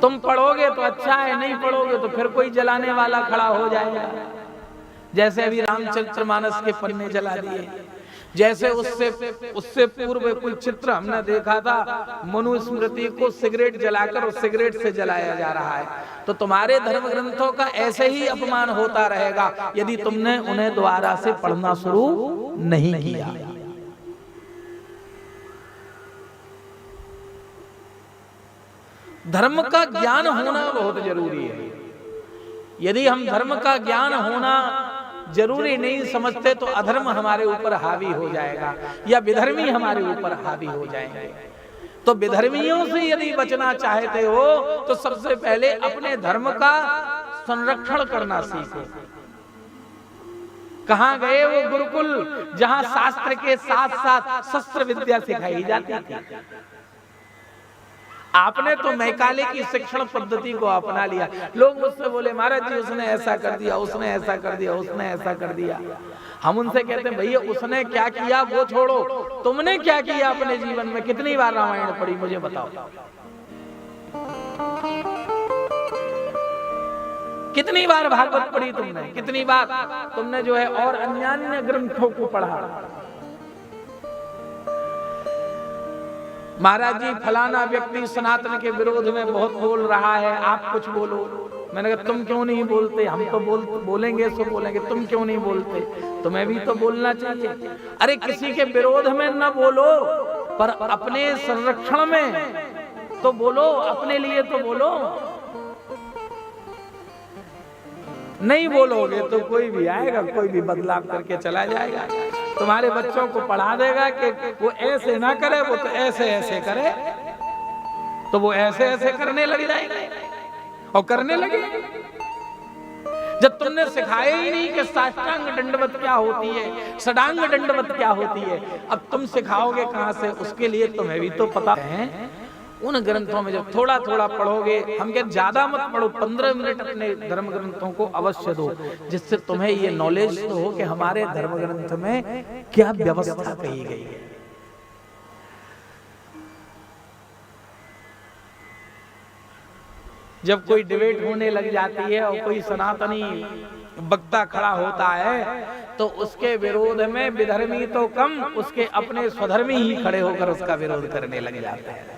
तुम पढ़ोगे तो अच्छा है, नहीं पढ़ोगे तो फिर कोई जलाने वाला खड़ा हो जाएगा। जैसे अभी रामचरितमानस के पन्ने जला दिए, जैसे उससे पूर्व कोई चित्र हमने देखा था, मनुस्मृति को सिगरेट जलाकर उस सिगरेट से जलाया जा रहा है। तो तुम्हारे धर्म ग्रंथों का ऐसे ही अपमान होता रहेगा यदि तुमने उन्हें दोबारा से पढ़ना शुरू नहीं किया। धर्म का ज्ञान होना बहुत जरूरी है। यदि हम धर्म का ज्ञान होना जरूरी नहीं समझते तो अधर्म हमारे ऊपर हावी हो जाएगा या विधर्मी हमारे ऊपर हावी हो जाएंगे। तो विधर्मियों से यदि बचना चाहते हो तो सबसे पहले अपने धर्म का संरक्षण करना सीखो। कहां गए वो गुरुकुल जहां शास्त्र के साथ साथ शस्त्र विद्या सिखाई जाती थी? आपने तो मैकाले की शिक्षण पद्धति को अपना लिया। लोग मुझसे बोले महाराज जी उसने ऐसा कर दिया, उसने ऐसा कर दिया, उसने ऐसा कर दिया। हम उनसे कहते हैं भैया उसने क्या किया वो छोड़ो, तुमने क्या किया अपने जीवन में? कितनी बार रामायण पढ़ी मुझे बताओ, कितनी बार भागवत पढ़ी तुमने, कितनी बार तुमने जो है और अन्य ग्रंथों को पढ़ा? महाराज जी फलाना व्यक्ति सनातन के विरोध में बहुत बोल रहा है, आप कुछ बोलो। मैंने कहा तुम क्यों नहीं बोलते? हम तो बोलेंगे सो बोलेंगे, तुम क्यों नहीं बोलते? तुम्हें भी तो बोलना चाहिए। अरे किसी के विरोध में न बोलो पर अपने संरक्षण में तो बोलो, अपने लिए तो बोलो। नहीं बोलोगे तो कोई भी आएगा, कोई भी बदलाव करके चला जाएगा। तुम्हारे बच्चों को पढ़ा देगा कि वो ऐसे ना करे, वो तो ऐसे ऐसे करे, तो वो ऐसे ऐसे करने लग जाएंगे और करने लगे। जब तुमने सिखाया ही नहीं कि साष्टांग दंडवत क्या होती है, षडांग दंडवत क्या होती है, अब तुम सिखाओगे कहां से? उसके लिए तुम्हें भी तो पता है। उन ग्रंथों में जब थोड़ा थोड़ा पढ़ोगे, हम क्या ज्यादा मत पढ़ो, 15 मिनट अपने धर्म ग्रंथों को अवश्य दो, जिससे तुम्हें ये नॉलेज तो हो कि हमारे धर्म ग्रंथ में क्या व्यवस्था कही गई है। जब कोई डिबेट होने लग जाती है और कोई सनातनी वक्ता खड़ा होता है तो उसके विरोध में विधर्मी तो कम, उसके अपने स्वधर्मी ही खड़े होकर उसका विरोध करने लग जाते हैं।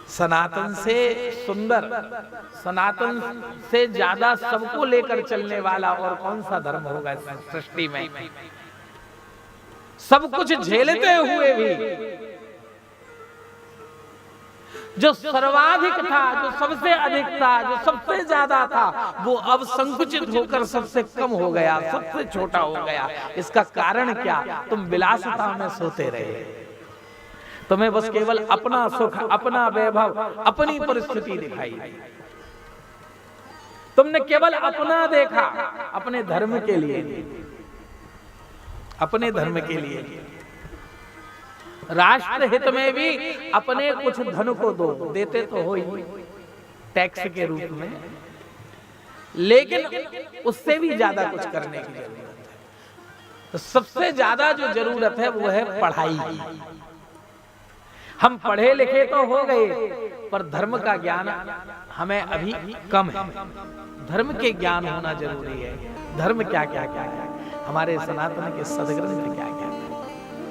सनातन से सुंदर, सनातन से ज्यादा सबको लेकर चलने वाला और कौन सा धर्म होगा इस सृष्टि में? सब कुछ झेलते हुए भी जो सर्वाधिक था, जो सबसे अधिक था, जो सबसे ज्यादा था, वो अब संकुचित होकर सबसे कम हो गया, सबसे छोटा हो गया। इसका कारण क्या? तुम विलासिता में सोते रहे। तुम्हें बस केवल अपना सुख, अपना वैभव, अपनी परिस्थिति दिखाई। तुमने केवल अपना देखा, अपने धर्म के लिए, अपने धर्म के लिए। राष्ट्र हित में भी अपने कुछ धन को दो, देते तो हो ही टैक्स के रूप में, लेकिन उससे भी ज्यादा कुछ करने की जरूरत है। तो सबसे ज्यादा जो जरूरत है वो है पढ़ाई की। हम पढ़े लिखे तो हो गए पर धर्म का ज्ञान हमें अभी कम है। धर्म के ज्ञान होना जरूरी है। धर्म क्या क्या क्या क्या, हमारे सनातन के सदग्रंथ क्या